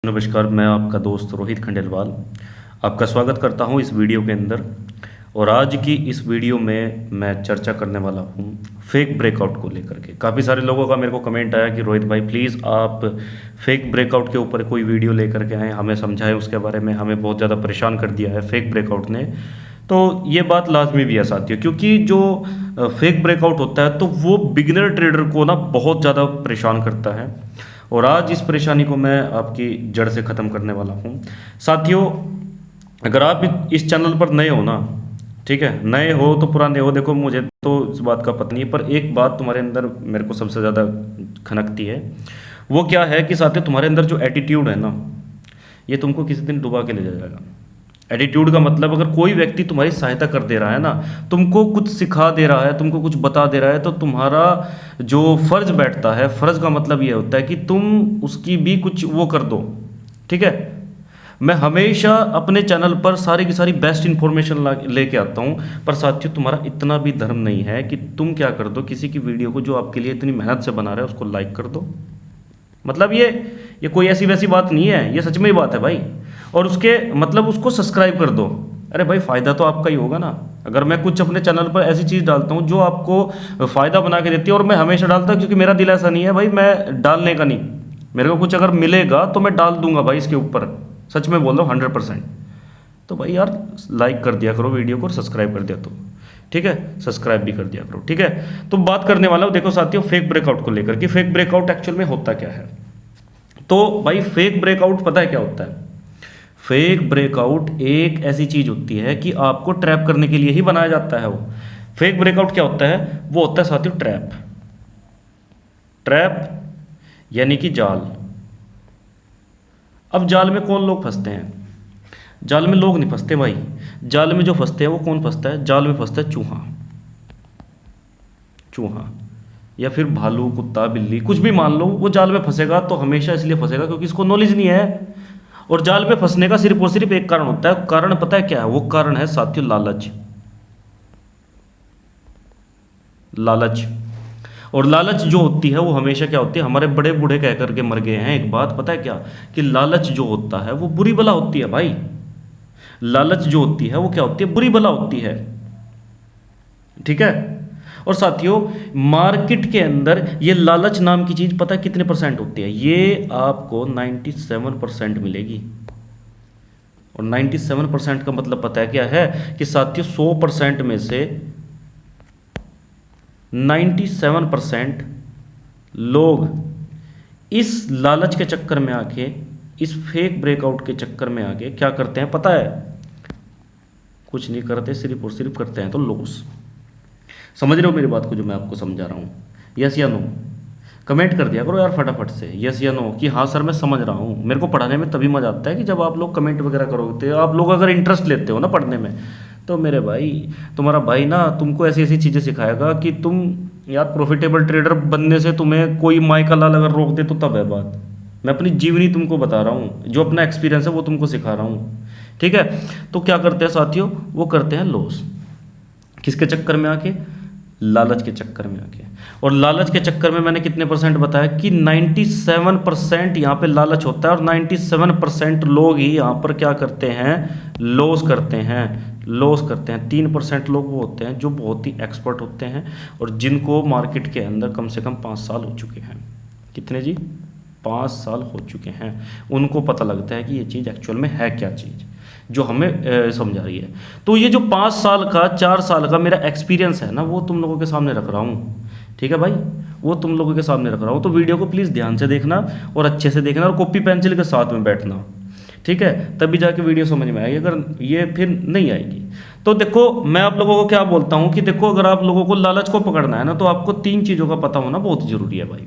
नमस्कार, मैं आपका दोस्त रोहित खंडेलवाल आपका स्वागत करता हूं इस वीडियो के अंदर। और आज की इस वीडियो में मैं चर्चा करने वाला हूं फेक ब्रेकआउट को लेकर के। काफ़ी सारे लोगों का मेरे को कमेंट आया कि रोहित भाई प्लीज़ आप फेक ब्रेकआउट के ऊपर कोई वीडियो लेकर के आएँ, हमें समझाएं उसके बारे में, हमें बहुत ज़्यादा परेशान कर दिया है फेक ब्रेकआउट ने। तो ये बात लाजमी भी है साथियों, क्योंकि जो फेक ब्रेकआउट होता है तो वो बिगिनर ट्रेडर को ना बहुत ज़्यादा परेशान करता है। और आज इस परेशानी को मैं आपकी जड़ से ख़त्म करने वाला हूँ साथियों। अगर आप इस चैनल पर नए हो ना, ठीक है, नए हो तो पुराने हो, देखो मुझे तो इस बात का पता नहीं है, पर एक बात तुम्हारे अंदर मेरे को सबसे ज़्यादा खनकती है। वो क्या है कि साथियों, तुम्हारे अंदर जो एटीट्यूड है ना, ये तुमको किसी दिन डुबा के ले जाएगा। एटीट्यूड का मतलब, अगर कोई व्यक्ति तुम्हारी सहायता कर दे रहा है ना, तुमको कुछ सिखा दे रहा है, तुमको कुछ बता दे रहा है, तो तुम्हारा जो फर्ज बैठता है, फर्ज का मतलब ये होता है कि तुम उसकी भी कुछ वो कर दो। ठीक है, मैं हमेशा अपने चैनल पर सारी की सारी बेस्ट इन्फॉर्मेशन लेके आता हूँ, पर साथियों तुम्हारा इतना भी धर्म नहीं है कि तुम क्या कर दो, किसी की वीडियो को जो आपके लिए इतनी मेहनत से बना रहा है उसको लाइक कर दो। मतलब ये कोई ऐसी वैसी बात नहीं है, ये सच में ही बात है भाई। और उसके मतलब उसको सब्सक्राइब कर दो। अरे भाई, फ़ायदा तो आपका ही होगा ना। अगर मैं कुछ अपने चैनल पर ऐसी चीज़ डालता हूँ जो आपको फ़ायदा बना के देती है, और मैं हमेशा डालता हूँ क्योंकि मेरा दिल ऐसा नहीं है भाई, मैं डालने का नहीं, मेरे को कुछ अगर मिलेगा तो मैं डाल दूंगा भाई इसके ऊपर। सच में बोल रहा हूँ 100%। तो भाई यार, लाइक कर दिया करो वीडियो को और सब्सक्राइब कर दिया तो ठीक है, सब्सक्राइब भी कर दिया करो। ठीक है, तो बात करने वाला हूँ देखो साथियों फेक ब्रेकआउट को लेकर कि फेक ब्रेकआउट एक्चुअल में होता क्या है। तो भाई फेक ब्रेकआउट पता है क्या होता है? फेक ब्रेकआउट एक ऐसी चीज होती है कि आपको ट्रैप करने के लिए ही बनाया जाता है। वो फेक ब्रेकआउट क्या होता है? वो होता है साथियों ट्रैप। ट्रैप यानी कि जाल। अब जाल में कौन लोग फंसते हैं? जाल में लोग नहीं फंसते भाई। जाल में जो फंसते हैं वो कौन फंसता है? जाल में फंसता है चूहा। चूहा या फिर भालू, कुत्ता, बिल्ली, कुछ भी मान लो, वो जाल में फंसेगा तो हमेशा इसलिए फंसेगा क्योंकि इसको नॉलेज नहीं है। और जाल में फंसने का सिर्फ और सिर्फ एक कारण होता है। कारण पता है क्या है? वो कारण है साथियों लालच। लालच। और लालच जो होती है वो हमेशा क्या होती है? हमारे बड़े बूढ़े कह करके मर गए हैं एक बात, पता है क्या? कि लालच जो होता है वो बुरी बला होती है भाई। लालच जो होती है वो क्या होती है? बुरी बला होती है। ठीक है। और साथियों, मार्केट के अंदर ये लालच नाम की चीज पता है कितने परसेंट होती है? ये आपको 97% मिलेगी। और 97% का मतलब पता है क्या है? कि साथियों 100% में से 97% लोग इस लालच के चक्कर में आके, इस फेक ब्रेकआउट के चक्कर में आके क्या करते हैं पता है? कुछ नहीं करते, सिर्फ और सिर्फ करते हैं तो लॉस। समझ रहे हो मेरी बात को जो मैं आपको समझा रहा हूँ? यस या नो? कमेंट कर दिया करो यार फटाफट से, यस या नो, कि हाँ सर मैं समझ रहा हूँ। मेरे को पढ़ाने में तभी मज़ा आता है कि जब आप लोग कमेंट वगैरह करोगे। तो आप लोग अगर इंटरेस्ट लेते हो ना पढ़ने में, तो मेरे भाई, तुम्हारा भाई ना तुमको ऐसी ऐसी चीज़ें सिखाएगा कि तुम यार प्रॉफिटेबल ट्रेडर बनने से तुम्हें कोई माई का लाल अगर रोक दे तो तब है बात। मैं अपनी जीवनी तुमको बता रहा हूँ, जो अपना एक्सपीरियंस है वो तुमको सिखा रहा हूँ। ठीक है। तो क्या करते हैं साथियों? वो करते हैं लॉस। किसके चक्कर में आके? लालच के चक्कर में आके। और लालच के चक्कर में मैंने कितने परसेंट बताया कि 97% यहाँ पे लालच होता है, और 97% लोग ही यहाँ पर क्या करते हैं? लॉस करते हैं। लॉस करते हैं। 3% लोग वो होते हैं जो बहुत ही एक्सपर्ट होते हैं और जिनको मार्केट के अंदर कम से कम 5 साल हो चुके हैं। कितने जी? 5 साल हो चुके हैं। उनको पता लगता है कि ये चीज़ एक्चुअल में है क्या चीज़ जो हमें समझा रही है। तो ये जो 5 साल का, 4 साल का मेरा एक्सपीरियंस है ना, वो तुम लोगों के सामने रख रहा हूँ। ठीक है भाई, वो तुम लोगों के सामने रख रहा हूँ। तो वीडियो को प्लीज़ ध्यान से देखना और अच्छे से देखना और कॉपी पेंसिल के साथ में बैठना। ठीक है, तभी जाके वीडियो समझ में आएगी, अगर ये फिर नहीं आएगी। तो देखो, मैं आप लोगों को क्या बोलता हूँ कि देखो, अगर आप लोगों को लालच को पकड़ना है ना, तो आपको 3 चीज़ों का पता होना बहुत ज़रूरी है भाई।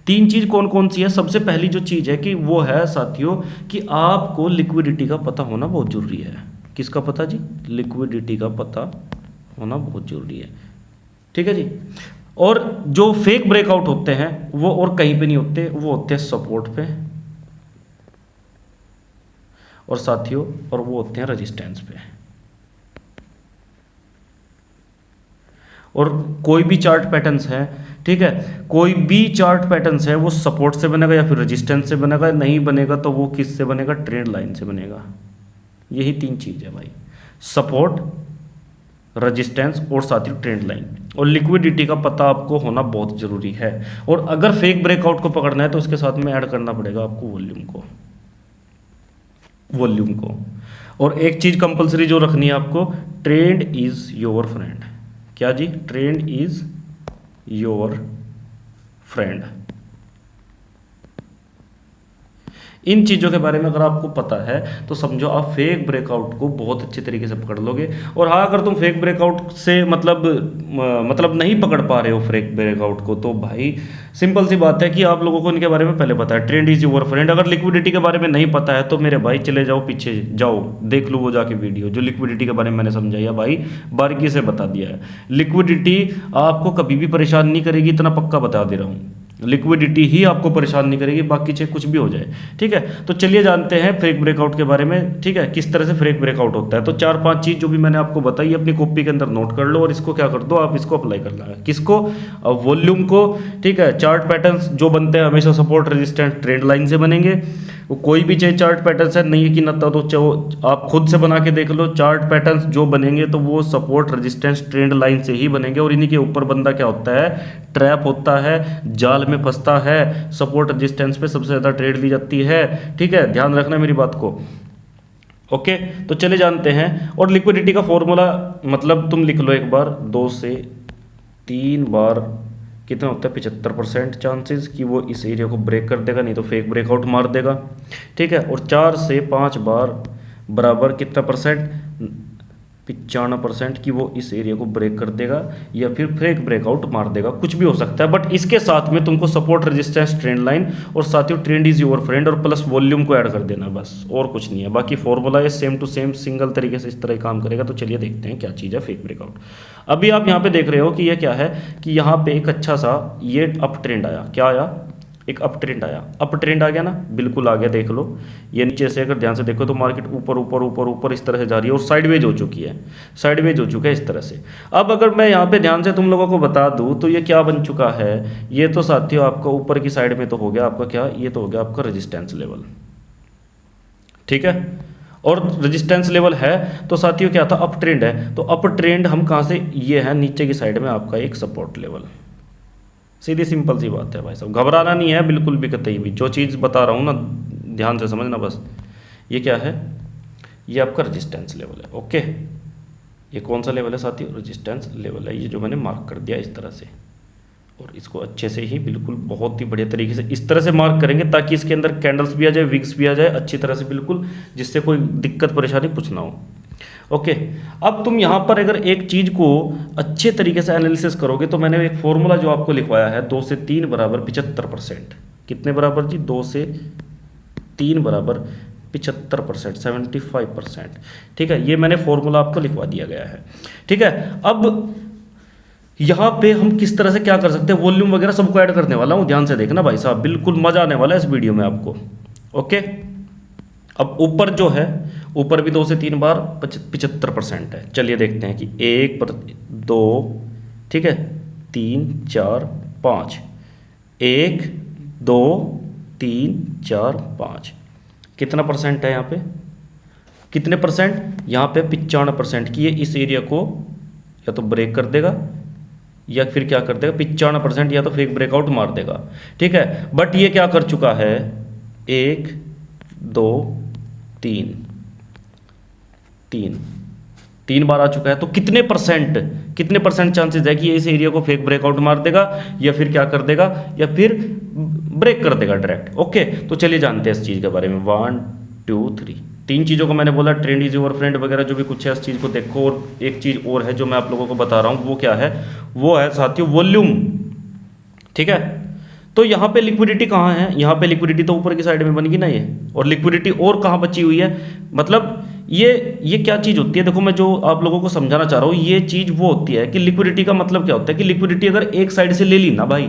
3 चीज़ कौन कौन सी है? सबसे पहली जो चीज़ है कि वो है साथियों कि आपको लिक्विडिटी का पता होना बहुत ज़रूरी है। किसका पता जी? लिक्विडिटी का पता होना बहुत ज़रूरी है। ठीक है जी। और जो फेक ब्रेकआउट होते हैं वो और कहीं पे नहीं होते, वो होते हैं सपोर्ट पे, और साथियों और वो होते हैं रेजिस्टेंस पे। और कोई भी चार्ट पैटर्न्स है, ठीक है, कोई भी चार्ट पैटर्न्स है वो सपोर्ट से बनेगा या फिर रेजिस्टेंस से बनेगा, नहीं बनेगा तो वो किस से बनेगा, ट्रेंड लाइन से बनेगा। यही 3 चीज़ है भाई, सपोर्ट, रेजिस्टेंस और साथ ही ट्रेंड लाइन। और लिक्विडिटी का पता आपको होना बहुत ज़रूरी है। और अगर फेक ब्रेकआउट को पकड़ना है तो उसके साथ में ऐड करना पड़ेगा आपको वॉल्यूम को। और एक चीज़ कंपलसरी जो रखनी है आपको, ट्रेंड इज़ योर फ्रेंड। क्या जी, ट्रेंड इज़ योर फ्रेंड। इन चीज़ों के बारे में अगर आपको पता है तो समझो आप फेक ब्रेकआउट को बहुत अच्छे तरीके से पकड़ लोगे। और हाँ, अगर तुम फेक ब्रेकआउट से मतलब नहीं पकड़ पा रहे हो फेक ब्रेकआउट को, तो भाई सिंपल सी बात है कि आप लोगों को इनके बारे में पहले पता है, ट्रेंड इज योर फ्रेंड। अगर लिक्विडिटी के बारे में नहीं पता है तो मेरे भाई चले जाओ, पीछे जाओ, देख लो वो जाके वीडियो जो लिक्विडिटी के बारे में मैंने समझाया भाई, बारीकी से बता दिया है। लिक्विडिटी आपको कभी भी परेशान नहीं करेगी, इतना पक्का बता दे रहा हूँ। लिक्विडिटी ही आपको परेशान नहीं करेगी, बाकी चाहे कुछ भी हो जाए, ठीक है। तो चलिए जानते हैं फेक ब्रेकआउट के बारे में, ठीक है, किस तरह से फेक ब्रेकआउट होता है। तो 4-5 चीज़ जो भी मैंने आपको बताई अपनी कॉपी के अंदर नोट कर लो और इसको क्या कर दो, आप इसको अप्लाई करना है। किसको, वॉल्यूम को, ठीक है। चार्ट पैटर्न्स जो बनते हैं हमेशा सपोर्ट, रेजिस्टेंस, ट्रेंड लाइन से बनेंगे। वो कोई भी चाहे चार्ट पैटर्न्स है, नहीं कि नता तो चाहे आप खुद से बना के देख लो, चार्ट पैटर्न्स जो बनेंगे तो वो सपोर्ट, रेजिस्टेंस, ट्रेंड लाइन से ही बनेंगे। और इन्हीं के ऊपर बंदा क्या होता है, ट्रैप होता है, जाल में फंसता है। सपोर्ट रेजिस्टेंस पे सबसे ज़्यादा ट्रेड ली जाती है, ठीक है, ध्यान रखना मेरी बात को। ओके, तो चले जानते हैं। और लिक्विडिटी का फॉर्मूला मतलब तुम लिख लो एक बार, 2 से 3 बार कितना होता है, 75% चांसेस कि वो इस एरिया को ब्रेक कर देगा, नहीं तो फेक ब्रेकआउट मार देगा, ठीक है। और 4 से 5 बार बराबर कितना परसेंट, 95% कि वो इस एरिया को ब्रेक कर देगा या फिर फेक ब्रेकआउट मार देगा, कुछ भी हो सकता है। बट इसके साथ में तुमको सपोर्ट, रेजिस्टेंस, ट्रेंड लाइन और साथ ही ट्रेंड इज योर फ्रेंड और प्लस वॉल्यूम को ऐड कर देना, बस और कुछ नहीं है। बाकी फॉर्मूला है सेम टू सेम, सिंगल तरीके से इस तरह ही काम करेगा। तो चलिए देखते हैं क्या चीज़ है फेक ब्रेकआउट। अभी आप यहाँ पे देख रहे हो कि ये क्या है, कि यहाँ पे एक अच्छा सा ये अप ट्रेंड आया, क्या आया, एक अप ट्रेंड आया। अप ट्रेंड आ गया ना, बिल्कुल आ गया, देख लो। ये नीचे से अगर ध्यान से देखो तो मार्केट ऊपर ऊपर ऊपर ऊपर इस तरह से जा रही है और साइडवेज हो चुकी है, साइडवेज हो चुका है इस तरह से। अब अगर मैं यहाँ पे ध्यान से तुम लोगों को बता दूँ तो ये क्या बन चुका है, ये तो साथियों आपका ऊपर की साइड में तो हो गया आपका क्या, ये तो हो गया आपका रेजिस्टेंस लेवल, ठीक है। और रेजिस्टेंस लेवल है तो साथियों क्या था, अप ट्रेंड है। तो अप ट्रेंड हम कहाँ से, ये है नीचे की साइड में आपका एक सपोर्ट लेवल। सीधी सिंपल सी बात है भाई साहब, घबराना नहीं है बिल्कुल भी, कतई भी। जो चीज़ बता रहा हूँ ना ध्यान से समझना बस। ये क्या है, ये आपका रेजिस्टेंस लेवल है, ओके। ये कौन सा लेवल है साथियों, रेजिस्टेंस लेवल है, ये जो मैंने मार्क कर दिया इस तरह से। और इसको अच्छे से ही बिल्कुल बहुत ही बढ़िया तरीके से इस तरह से मार्क करेंगे ताकि इसके अंदर कैंडल्स भी आ जाए, विक्स भी आ जाए अच्छी तरह से बिल्कुल, जिससे कोई दिक्कत परेशानी कुछ ना हो। ओके, अब तुम यहाँ पर अगर एक चीज़ को अच्छे तरीके से एनालिसिस करोगे तो मैंने एक फॉर्मूला जो आपको लिखवाया है, 2 से 3 बराबर 75%। कितने बराबर जी, 2 से 3 बराबर 75%, 75%, ठीक है। ये मैंने फॉर्मूला आपको लिखवा दिया गया है, ठीक है। अब यहाँ पे हम किस तरह से क्या कर सकते हैं, वॉल्यूम वगैरह सबको ऐड करने वाला हूँ, ध्यान से देखना भाई साहब, बिल्कुल मजा आने वाला है इस वीडियो में आपको, ओके। अब ऊपर जो है, ऊपर भी 2 से 3 बार 75% है। चलिए देखते हैं कि 1 2, ठीक है, 3 4 5, 1 2 3 4 5, कितना परसेंट है यहाँ पे, कितने परसेंट, यहाँ पे 95% कि ये इस एरिया को या तो ब्रेक कर देगा या फिर क्या कर देगा, 95% या तो फेक ब्रेकआउट मार देगा, ठीक है। बट ये क्या कर चुका है, 1 2 3 3 बार आ चुका है। तो कितने परसेंट चांसेस है कि ये इस एरिया को फेक ब्रेकआउट मार देगा या फिर क्या कर देगा, या फिर ब्रेक कर देगा डायरेक्ट, ओके। तो चलिए जानते हैं इस चीज़ के बारे में। 1 2 3 3 चीज़ों को मैंने बोला, ट्रेंड इज योर फ्रेंड वगैरह जो भी कुछ है, इस चीज़ को देखो। और एक चीज़ और है जो मैं आप लोगों को बता रहा हूँ, वो क्या है, वो है साथियों वॉल्यूम, ठीक है। तो यहाँ पे लिक्विडिटी कहाँ है, यहाँ पे लिक्विडिटी तो ऊपर की साइड में बनेगी ना ये, और लिक्विडिटी और कहाँ बची हुई है, मतलब ये क्या चीज़ होती है, देखो मैं जो आप लोगों को समझाना चाह रहा हूँ, ये चीज़ वो होती है कि लिक्विडिटी का मतलब क्या होता है कि लिक्विडिटी अगर एक साइड से ले ली ना भाई,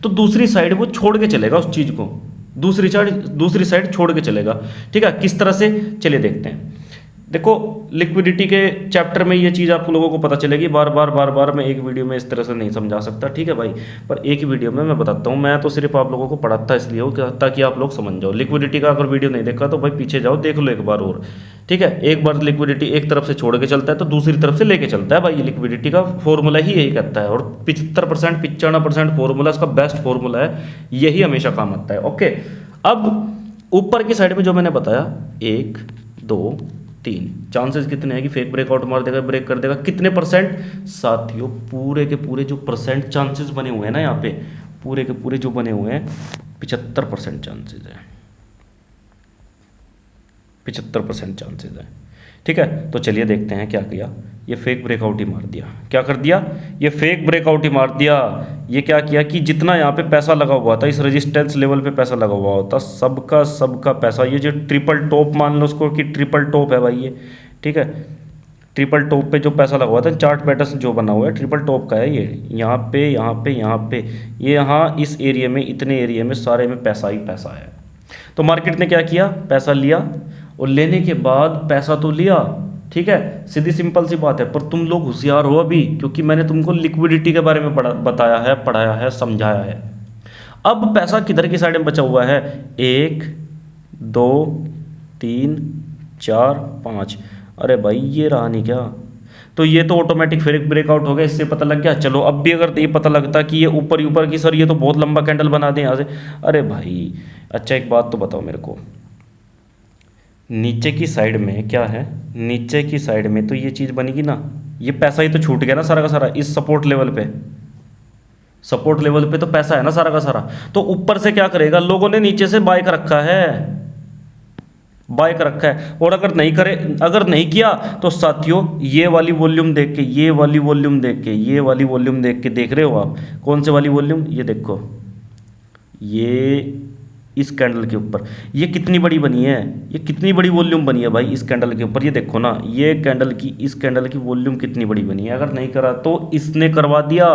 तो दूसरी साइड वो छोड़ के चलेगा उस चीज़ को, दूसरी साइड छोड़ के चलेगा, ठीक है। किस तरह से, चलिए देखते हैं। देखो लिक्विडिटी के चैप्टर में ये चीज़ आप लोगों को पता चलेगी, बार बार मैं एक वीडियो में इस तरह से नहीं समझा सकता, ठीक है भाई। पर एक ही वीडियो में मैं बताता हूँ। मैं तो सिर्फ आप लोगों को पढ़ाता इसलिए हो ताकि आप लोग समझ जाओ। लिक्विडिटी का अगर वीडियो नहीं देखा तो भाई पीछे जाओ, देख लो एक बार और, ठीक है। एक बार लिक्विडिटी एक तरफ से छोड़ के चलता है तो दूसरी तरफ से लेके चलता है भाई। ये लिक्विडिटी का फॉर्मूला ही यही कहता है, और 75% 95% फॉर्मूला इसका बेस्ट फॉर्मूला है, यही हमेशा काम आता है। ओके, अब ऊपर की साइड में जो मैंने बताया 1 2 3 चांसेस कितने हैं कि फेक ब्रेकआउट मार देगा, ब्रेक कर देगा, कितने परसेंट साथियों? पूरे के पूरे जो परसेंट चांसेस बने हुए हैं ना यहाँ पे, पूरे के पूरे जो बने हुए हैं 75% चांसेस है, 75% चांसेस है, ठीक है। तो चलिए देखते हैं क्या किया। ये फेक ब्रेकआउट ही मार दिया। क्या कर दिया? ये फेक ब्रेकआउट ही मार दिया। ये क्या किया कि जितना यहाँ पे पैसा लगा हुआ था, इस रेजिस्टेंस लेवल पे पैसा लगा हुआ होता, सबका सबका पैसा, ये जो ट्रिपल टॉप मान लो उसको कि ट्रिपल टॉप है भाई ये, ठीक है। ट्रिपल टॉप पे जो पैसा लगा हुआ था, चार्ट पैटर्न जो बना हुआ है ट्रिपल टॉप का है ये, यहाँ पे यहाँ पे यहाँ पे, ये यहाँ इस एरिया में, इतने एरिया में सारे में पैसा ही पैसा है। तो मार्केट ने क्या किया? पैसा लिया, और लेने के बाद पैसा तो लिया, ठीक है, सीधी सिंपल सी बात है। पर तुम लोग होशियार हो अभी, क्योंकि मैंने तुमको लिक्विडिटी के बारे में बताया है, पढ़ाया है, समझाया है। अब पैसा किधर की साइड में बचा हुआ है? 1 2 3 4 5। अरे भाई ये रहा नहीं क्या? तो ये तो ऑटोमेटिक फेक ब्रेकआउट हो गया, इससे पता लग गया। चलो अब भी अगर ये पता लगता कि ये ऊपर ऊपर की, सर ये तो बहुत लंबा कैंडल बना दे यहाँ से, अरे भाई अच्छा एक बात तो बताओ मेरे को, नीचे की साइड में क्या है? नीचे की साइड में तो ये चीज़ बनेगी ना, ये पैसा ही तो छूट गया ना सारा का सारा इस सपोर्ट लेवल पे। सपोर्ट लेवल पे तो पैसा है ना सारा का सारा। तो ऊपर से क्या करेगा? लोगों ने नीचे से बाय कर रखा है, बाय कर रखा है। और अगर नहीं करे, अगर नहीं किया तो साथियों ये वाली वॉल्यूम देख के, ये वाली वॉल्यूम देख के, ये वाली वॉल्यूम देख के, देख रहे हो आप कौन से वाली वॉल्यूम? ये देखो, ये इस कैंडल के ऊपर ये कितनी बड़ी बनी है, ये कितनी बड़ी वॉल्यूम बनी है भाई इस कैंडल के ऊपर। ये देखो ना, ये कैंडल की, इस कैंडल की वॉल्यूम कितनी बड़ी बनी है। अगर नहीं करा तो इसने करवा दिया।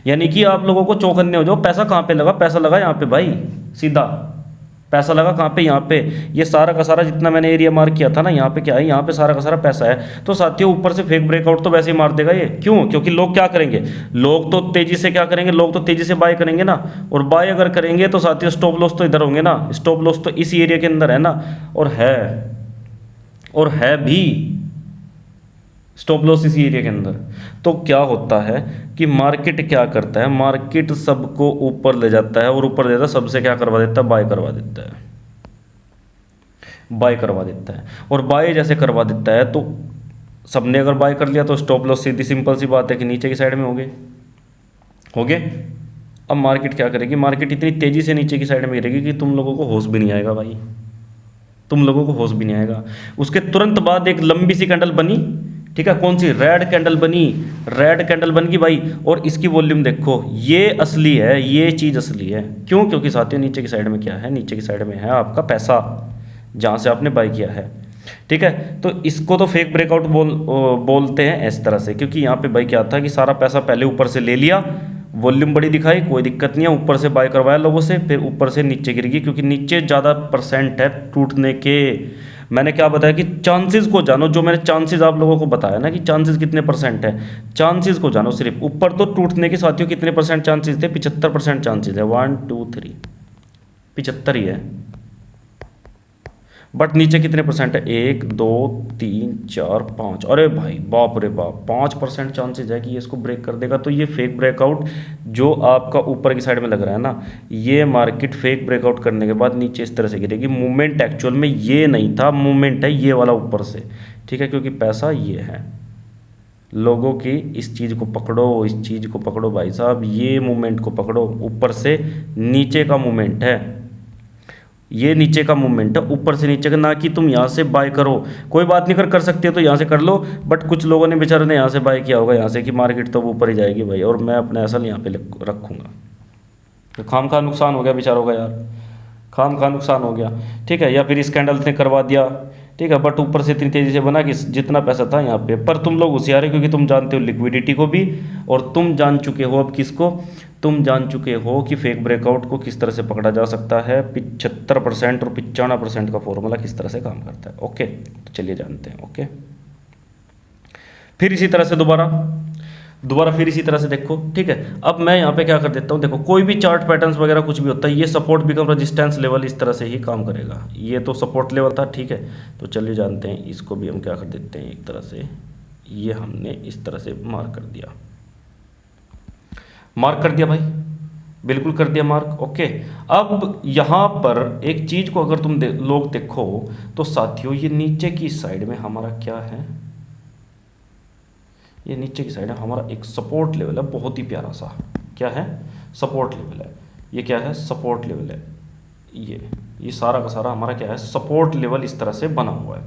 यानी कि आप लोगों को चौकन्ने हो जाओ। पैसा कहाँ पे लगा? पैसा लगा यहाँ पे भाई, सीधा पैसा लगा कहाँ पे? यहाँ पे। ये सारा का सारा जितना मैंने एरिया मार्क किया था ना, यहाँ पे क्या है? यहाँ पे सारा का सारा पैसा है। तो साथियों ऊपर से फेक ब्रेकआउट तो वैसे ही मार देगा ये। क्यों? क्योंकि लोग क्या करेंगे? लोग तो तेजी से क्या करेंगे? लोग तो तेजी से बाय करेंगे ना। और बाय अगर करेंगे तो साथियों स्टॉप लॉस तो इधर होंगे ना, स्टॉप लॉस तो इसी एरिया के अंदर है ना। और है भी स्टॉप लॉस इसी एरिया के अंदर। तो क्या होता है कि मार्केट क्या करता है? मार्केट सबको ऊपर ले जाता है, और ऊपर ले जाता है सबसे क्या करवा देता है? बाय करवा देता है, बाय करवा देता है। और बाय जैसे करवा देता है तो सबने अगर बाय कर लिया तो स्टॉप लॉस सीधी सिंपल सी बात है कि नीचे की साइड में हो गए। अब मार्केट क्या करेगी? मार्केट इतनी तेजी से नीचे की साइड में गिरेगी कि तुम लोगों को होश भी नहीं आएगा भाई, तुम लोगों को होश भी नहीं आएगा। उसके तुरंत बाद एक लंबी सी कैंडल बनी, ठीक है, कौन सी? रेड कैंडल बनी, रेड कैंडल बन गई भाई। और इसकी वॉल्यूम देखो, ये असली है, ये चीज़ असली है। क्यों? क्योंकि साथियों नीचे की साइड में क्या है? नीचे की साइड में है आपका पैसा, जहाँ से आपने बाय किया है, ठीक है। तो इसको तो फेक ब्रेकआउट बोलते हैं इस तरह से, क्योंकि यहाँ पे भाई क्या था कि सारा पैसा पहले ऊपर से ले लिया, वॉल्यूम बड़ी दिखाई, कोई दिक्कत नहीं है, ऊपर से बाय करवाया लोगों से, फिर ऊपर से नीचे गिर गई, क्योंकि नीचे ज़्यादा परसेंट है टूटने के। मैंने क्या बताया कि चांसेस को जानो, जो मैंने चांसेस आप लोगों को बताया ना कि चांसेस कितने परसेंट है, चांसेस को जानो सिर्फ। ऊपर तो टूटने के साथियों कितने परसेंट चांसेस थे? 75% चांसेस है। 1 2 3 75 ही है। बट नीचे कितने परसेंट है? 1 2 3 4 5। अरे भाई बाप रे बाप, 5% चांसेस है कि ये इसको ब्रेक कर देगा। तो ये फेक ब्रेकआउट जो आपका ऊपर की साइड में लग रहा है ना, ये मार्केट फेक ब्रेकआउट करने के बाद नीचे इस तरह से गिरेगी। मूवमेंट एक्चुअल में ये नहीं था, मूवमेंट है ये वाला ऊपर से, ठीक है, क्योंकि पैसा ये है। लोगों की इस चीज़ को पकड़ो, इस चीज़ को पकड़ो भाई साहब, ये मूवमेंट को पकड़ो। ऊपर से नीचे का मूवमेंट है, ये नीचे का मूवमेंट है, ऊपर से नीचे का, ना कि तुम यहाँ से बाय करो। कोई बात नहीं, कर सकते हो तो यहाँ से कर लो, बट कुछ लोगों ने बेचारे ने यहाँ से बाय किया होगा, यहाँ से कि मार्केट तो ऊपर ही जाएगी भाई, और मैं अपने असल यहाँ पे रखूँगा। तो खाम खा नुकसान हो गया बेचारों का यार, खाम खा नुकसान हो गया, ठीक है। या फिर इस कैंडल ने करवा दिया, ठीक है, बट ऊपर से इतनी तेज़ी से बना कि जितना पैसा था यहाँ पे। पर तुम लोग होशियार है, क्योंकि तुम जानते हो लिक्विडिटी को भी, और तुम जान चुके हो अब किसको? तुम जान चुके हो कि फेक ब्रेकआउट को किस तरह से पकड़ा जा सकता है, 75% और 95% का फॉर्मूला किस तरह से काम करता है। ओके, तो चलिए जानते हैं। ओके, फिर इसी तरह से दोबारा फिर इसी तरह से देखो, ठीक है। अब मैं यहाँ पे क्या कर देता हूँ, देखो कोई भी चार्ट पैटर्न्स वगैरह कुछ भी होता है, ये सपोर्ट बिकम रेजिस्टेंस लेवल इस तरह से ही काम करेगा। ये तो सपोर्ट लेवल था, ठीक है। तो चलिए जानते हैं, इसको भी हम क्या कर देते हैं, एक तरह से ये हमने इस तरह से मार्क कर दिया भाई, बिल्कुल कर दिया मार्क। ओके, अब यहाँ पर एक चीज़ को अगर तुम लोग देखो तो साथियों, ये नीचे की साइड में हमारा क्या है, ये नीचे की साइड है हमारा एक सपोर्ट लेवल है, बहुत ही प्यारा सा। क्या है? सपोर्ट लेवल है। ये क्या है? सपोर्ट लेवल है। ये सारा का सारा हमारा क्या है? सपोर्ट लेवल इस तरह से बना हुआ है।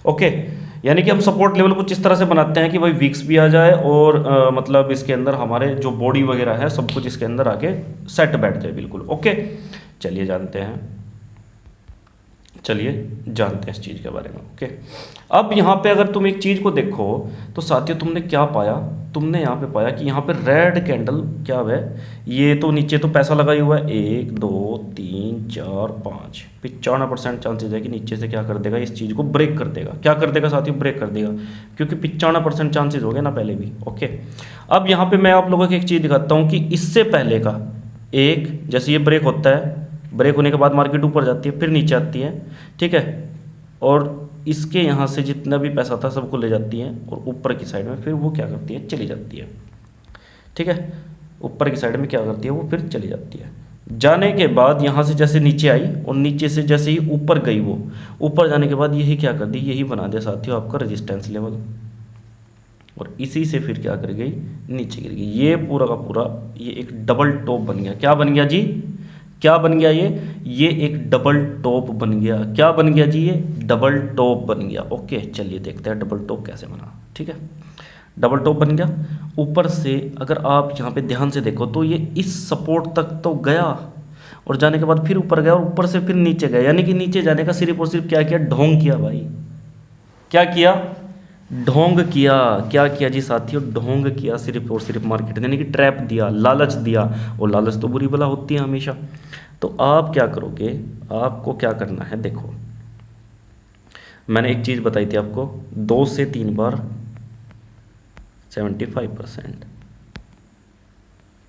ओके, यानी कि हम सपोर्ट लेवल कुछ इस तरह से बनाते हैं कि भाई वीक्स भी आ जाए और मतलब इसके अंदर हमारे जो बॉडी वगैरह है सब कुछ इसके अंदर आके सेट बैठ जाए, बिल्कुल। ओके, चलिए जानते हैं इस चीज़ के बारे में। ओके, अब यहाँ पे अगर तुम एक चीज़ को देखो तो साथियों, तुमने क्या पाया, तुमने यहाँ पे पाया कि यहाँ पे रेड कैंडल क्या है, ये तो नीचे तो पैसा लगा ही हुआ है, 1 2 3 4 5, 95% चांसेस है कि नीचे से क्या कर देगा, इस चीज़ को ब्रेक कर देगा। क्या कर देगा साथियों? ब्रेक कर देगा, क्योंकि 95% चांसेस हो गए ना पहले भी। ओके, अब यहाँ पे मैं आप लोगों को एक चीज़ दिखाता हूँ कि इससे पहले का एक, जैसे ये ब्रेक होता है, ब्रेक होने के बाद मार्केट ऊपर जाती है, फिर नीचे आती है, ठीक है, और इसके यहाँ से जितना भी पैसा था सबको ले जाती है और ऊपर की साइड में फिर वो क्या करती है, चली जाती है, ठीक है। ऊपर की साइड में क्या करती है, वो फिर चली जाती है। जाने के बाद यहाँ से जैसे नीचे आई और नीचे से जैसे ही ऊपर गई, वो ऊपर जाने के बाद यही क्या कर दी, यही बना दिया साथियों आपका रेजिस्टेंस लेवल, और इसी से फिर क्या कर गई, नीचे गिर गई। ये पूरा का पूरा ये एक डबल टॉप बन गया। क्या बन गया जी? क्या बन गया? ये एक डबल टॉप बन गया। क्या बन गया जी? ये डबल टॉप बन गया। ओके, चलिए देखते हैं डबल टॉप कैसे बना। ठीक है, डबल टॉप बन गया। ऊपर से अगर आप यहाँ पे ध्यान से देखो तो ये इस सपोर्ट तक तो गया और जाने के बाद फिर ऊपर गया और ऊपर से फिर नीचे गया, यानी कि नीचे जाने का सिर्फ और सिर्फ क्या किया, ढोंग किया भाई। क्या किया? ढोंग किया। क्या किया जी साथियों? ढोंग किया सिर्फ और सिर्फ मार्केट ने, यानी कि ट्रैप दिया, लालच दिया, और लालच तो बुरी बला होती है हमेशा। तो आप क्या करोगे, आपको क्या करना है, देखो मैंने एक चीज़ बताई थी आपको, 2 से 3 बार 75%,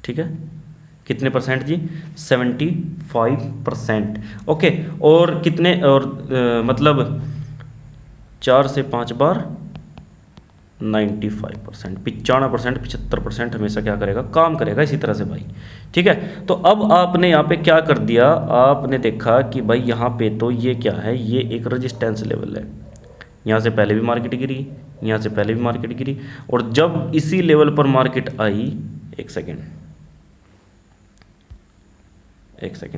ठीक है, कितने परसेंट जी? 75%। ओके, और कितने, और मतलब 4 से 5 बार 95%, 95%, 75% हमेशा क्या करेगा, काम करेगा इसी तरह से भाई। ठीक है, तो अब आपने यहाँ पे क्या कर दिया, आपने देखा कि भाई यहाँ पे तो ये क्या है, ये एक रेजिस्टेंस लेवल है। यहाँ से पहले भी मार्केट गिरी, यहाँ से पहले भी मार्केट गिरी, और जब इसी लेवल पर मार्केट आई, एक सेकेंड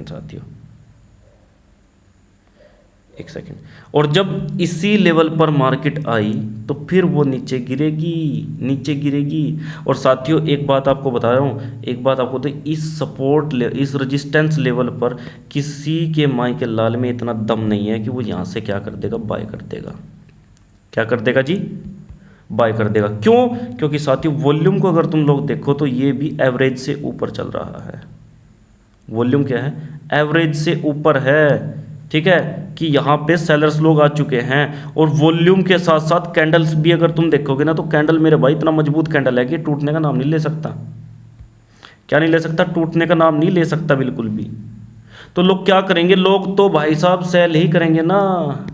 साथियों, एक सेकेंड, और जब इसी लेवल पर मार्केट आई तो फिर वो नीचे गिरेगी। और साथियों एक बात आपको बता रहा हूँ, एक बात आपको, तो इस सपोर्ट इस रेजिस्टेंस लेवल पर किसी के माई के लाल में इतना दम नहीं है कि वो यहाँ से क्या कर देगा, बाय कर देगा। क्या कर देगा जी? बाय कर देगा। क्यों? क्योंकि साथियों वॉल्यूम को अगर तुम लोग देखो तो ये भी एवरेज से ऊपर चल रहा है। वॉल्यूम क्या है? एवरेज से ऊपर है। ठीक है, कि यहाँ पे सेलर्स लोग आ चुके हैं, और वॉल्यूम के साथ साथ कैंडल्स भी अगर तुम देखोगे ना तो कैंडल मेरे भाई इतना मजबूत कैंडल है कि टूटने का नाम नहीं ले सकता। क्या नहीं ले सकता? टूटने का नाम नहीं ले सकता बिल्कुल भी। तो लोग क्या करेंगे, लोग तो भाई साहब सेल ही करेंगे ना,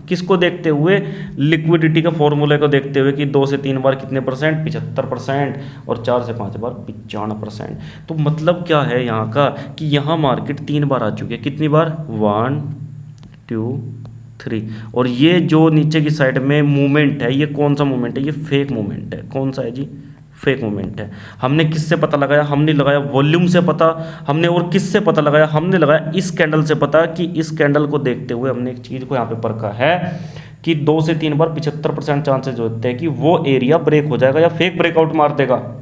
किसको देखते हुए? लिक्विडिटी का फॉर्मूले को देखते हुए कि 2 से 3 बार कितने परसेंट, 75%, और 4 से 5 बार 95%। तो मतलब क्या है यहाँ का, कि यहाँ मार्केट 3 बार आ चुकी है। कितनी बार? 1 2 3। और ये जो नीचे की साइड में मूवमेंट है, ये कौन सा मूवमेंट है? ये फेक मूवमेंट है। कौन सा है जी? फेक मूवमेंट है। हमने किससे पता लगाया? हमने लगाया वॉल्यूम से पता। हमने और किससे पता लगाया? हमने लगाया इस कैंडल से पता, कि इस कैंडल को देखते हुए हमने एक चीज़ को यहाँ पे परखा है कि 2 से 3 बार 75% चांसेज होते हैं कि वो एरिया ब्रेक हो जाएगा या फेक ब्रेकआउट मार देगा।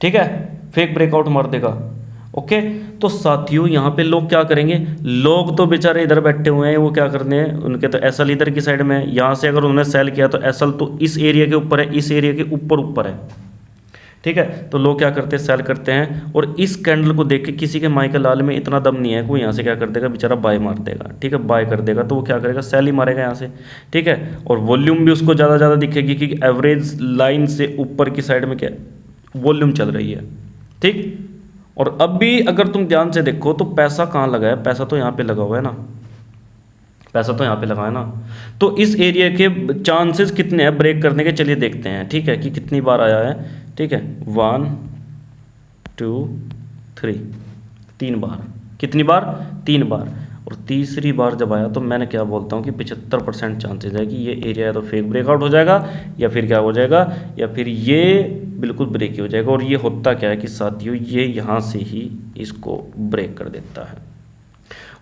ठीक है, फेक ब्रेकआउट मार देगा। ओके, तो साथियों यहाँ पे लोग क्या करेंगे, लोग तो बेचारे इधर बैठे हुए हैं, वो क्या करने हैं, उनके तो एसएल इधर की साइड में है। यहाँ से अगर उन्होंने सेल किया तो एसएल तो इस एरिया के ऊपर है, इस एरिया के ऊपर है। ठीक है। तो लोग क्या करते हैं, सेल करते हैं, और इस कैंडल को देख के किसी के माइकल लाल में इतना दम नहीं है, कोई यहाँ से क्या कर देगा बेचारा, बाय मार देगा, ठीक है, बाय कर देगा, तो वो क्या करेगा, सेल ही मारेगा यहाँ से, ठीक है। और वॉल्यूम भी उसको ज़्यादा दिखेगी कि एवरेज लाइन से ऊपर की साइड में क्या वॉल्यूम चल रही है, ठीक। और अब भी अगर तुम ध्यान से देखो तो पैसा कहाँ लगा है, पैसा तो यहाँ पे लगा हुआ है ना, पैसा तो यहाँ पे लगा है ना। तो इस एरिया के चांसेस कितने हैं ब्रेक करने के, चलिए देखते हैं, ठीक है, कि कितनी बार आया है, ठीक है। 1 2 3, 3 बार, कितनी बार, 3 बार। और तीसरी बार जब आया तो मैंने क्या बोलता हूँ कि 75% चांसेस है कि ये एरिया या तो फेक ब्रेकआउट हो जाएगा, या फिर क्या हो जाएगा, या फिर ये बिल्कुल ब्रेक ही हो जाएगा। और ये होता क्या है कि साथियों, ये यहाँ से ही इसको ब्रेक कर देता है।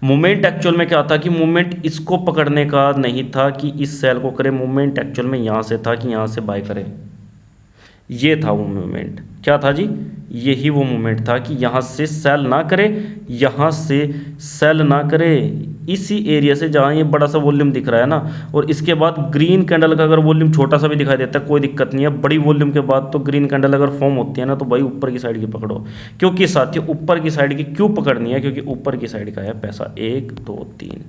मूवमेंट एक्चुअल में क्या था कि मूवमेंट इसको पकड़ने का नहीं था कि इस सेल को करे, मूवमेंट एक्चुअल में यहाँ से था कि यहाँ से बाय करे, ये था वो मूवमेंट। क्या था जी, यही वो मूवमेंट था कि यहाँ से सेल ना करे, यहाँ से सेल ना करे, इसी एरिया से जहाँ ये बड़ा सा वॉल्यूम दिख रहा है ना, और इसके बाद ग्रीन कैंडल का अगर वॉल्यूम छोटा सा भी दिखाई देता है कोई दिक्कत नहीं है, बड़ी वॉल्यूम के बाद तो ग्रीन कैंडल अगर फॉर्म होती है ना तो भाई ऊपर की साइड की पकड़ो। क्योंकि साथियों ऊपर की साइड की क्यों पकड़नी है, क्योंकि ऊपर की साइड का है पैसा, 1 2 3,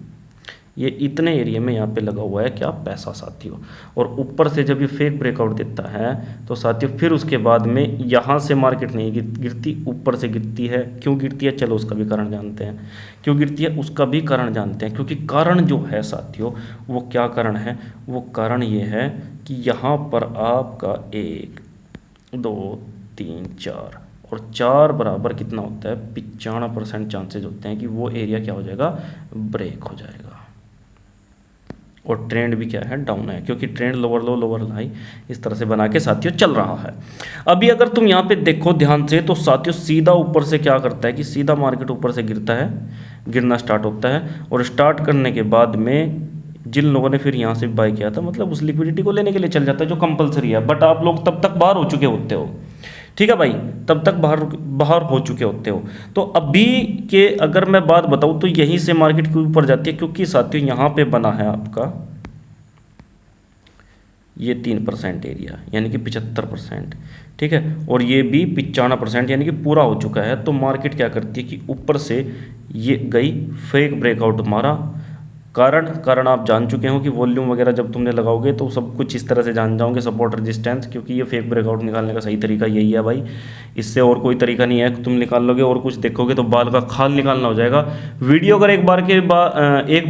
ये इतने एरिया में यहाँ पे लगा हुआ है क्या, पैसा साथियों। और ऊपर से जब ये फेक ब्रेकआउट देता है तो साथियों फिर उसके बाद में यहाँ से मार्केट नहीं गिरती, ऊपर से गिरती है। क्यों गिरती है, चलो उसका भी कारण जानते हैं, क्यों गिरती है उसका भी कारण जानते हैं। क्योंकि कारण जो है साथियों, वो क्या कारण है, वो कारण ये है कि यहाँ पर आपका 1 2 3 4 और 4 बराबर कितना होता है, 95% चांसेज होते हैं कि वो एरिया क्या हो जाएगा, ब्रेक हो जाएगा। और ट्रेंड भी क्या है, डाउन है, क्योंकि ट्रेंड लोअर लो लोअर हाई इस तरह से बना के साथियों चल रहा है। अभी अगर तुम यहाँ पे देखो ध्यान से तो साथियों सीधा ऊपर से क्या करता है कि सीधा मार्केट ऊपर से गिरता है, गिरना स्टार्ट होता है, और स्टार्ट करने के बाद में जिन लोगों ने फिर यहाँ से बाय किया था मतलब उस लिक्विडिटी को लेने के लिए चल जाता है जो कंपलसरी है। बट आप लोग तब तक बाहर हो चुके होते हो, ठीक है भाई, तब तक बाहर हो चुके होते हो। तो अभी के अगर मैं बात बताऊं तो यहीं से मार्केट के ऊपर जाती है, क्योंकि साथियों यहाँ पे बना है आपका ये 3% एरिया यानी कि 75%, ठीक है, और ये भी 95% यानी कि पूरा हो चुका है। तो मार्केट क्या करती है कि ऊपर से ये गई, फेक ब्रेकआउट मारा। कारण आप जान चुके हो कि वॉल्यूम वगैरह जब तुमने लगाओगे तो सब कुछ इस तरह से जान जाओगे, सपोर्ट रेजिस्टेंस, क्योंकि ये फेक ब्रेकआउट निकालने का सही तरीका यही है भाई, इससे और कोई तरीका नहीं है। तुम निकाल लोगे और कुछ देखोगे तो बाल का खाल निकालना हो जाएगा। वीडियो अगर एक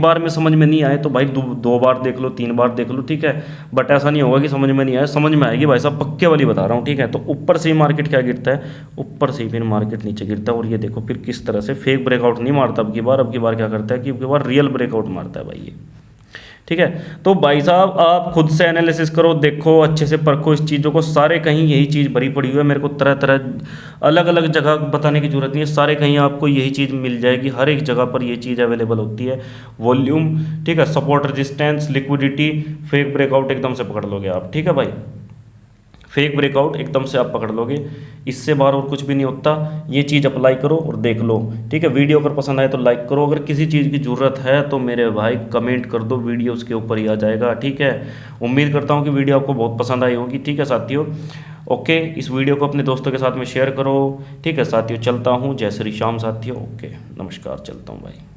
बार में समझ में नहीं आए तो भाई 2 बार देख लो, 3 बार देख लो, ठीक है, बट ऐसा नहीं होगा कि समझ में नहीं आए, समझ में आएगी भाई साहब, पक्के वाली बता रहा हूँ, ठीक है। तो ऊपर से ही मार्केट क्या गिरता है, ऊपर से ही फिर मार्केट नीचे गिरता है। और ये देखो फिर किस तरह से फेक ब्रेकआउट नहीं मारता अब की बार क्या करता है कि अब की बार रियल ब्रेकआउट मारता है भाई ये, ठीक है। तो भाई साहब आप खुद से एनालिसिस करो, देखो अच्छे से परखो इस चीज़ों को, सारे कहीं यही चीज़ भरी पड़ी हुई है। मेरे को तरह तरह अलग अलग जगह बताने की जरूरत नहीं है, सारे कहीं आपको यही चीज़ मिल जाएगी, हर एक जगह पर ये चीज़ अवेलेबल होती है। वॉल्यूम, ठीक है, support resistance, liquidity, fake breakout एकदम से पकड़ लोगे आप, ठीक है भाई, फेक ब्रेकआउट एकदम से आप पकड़ लोगे, इससे बाहर और कुछ भी नहीं होता। ये चीज़ अप्लाई करो और देख लो, ठीक है। वीडियो अगर पसंद आए तो लाइक करो, अगर किसी चीज़ की ज़रूरत है तो मेरे भाई कमेंट कर दो, वीडियो उसके ऊपर ही आ जाएगा, ठीक है। उम्मीद करता हूँ कि वीडियो आपको बहुत पसंद आई होगी, ठीक है साथियों। ओके, इस वीडियो को अपने दोस्तों के साथ में शेयर करो, ठीक है साथियों। चलता हूँ, जय श्री श्याम साथियों, ओके, नमस्कार, चलता हूँ भाई।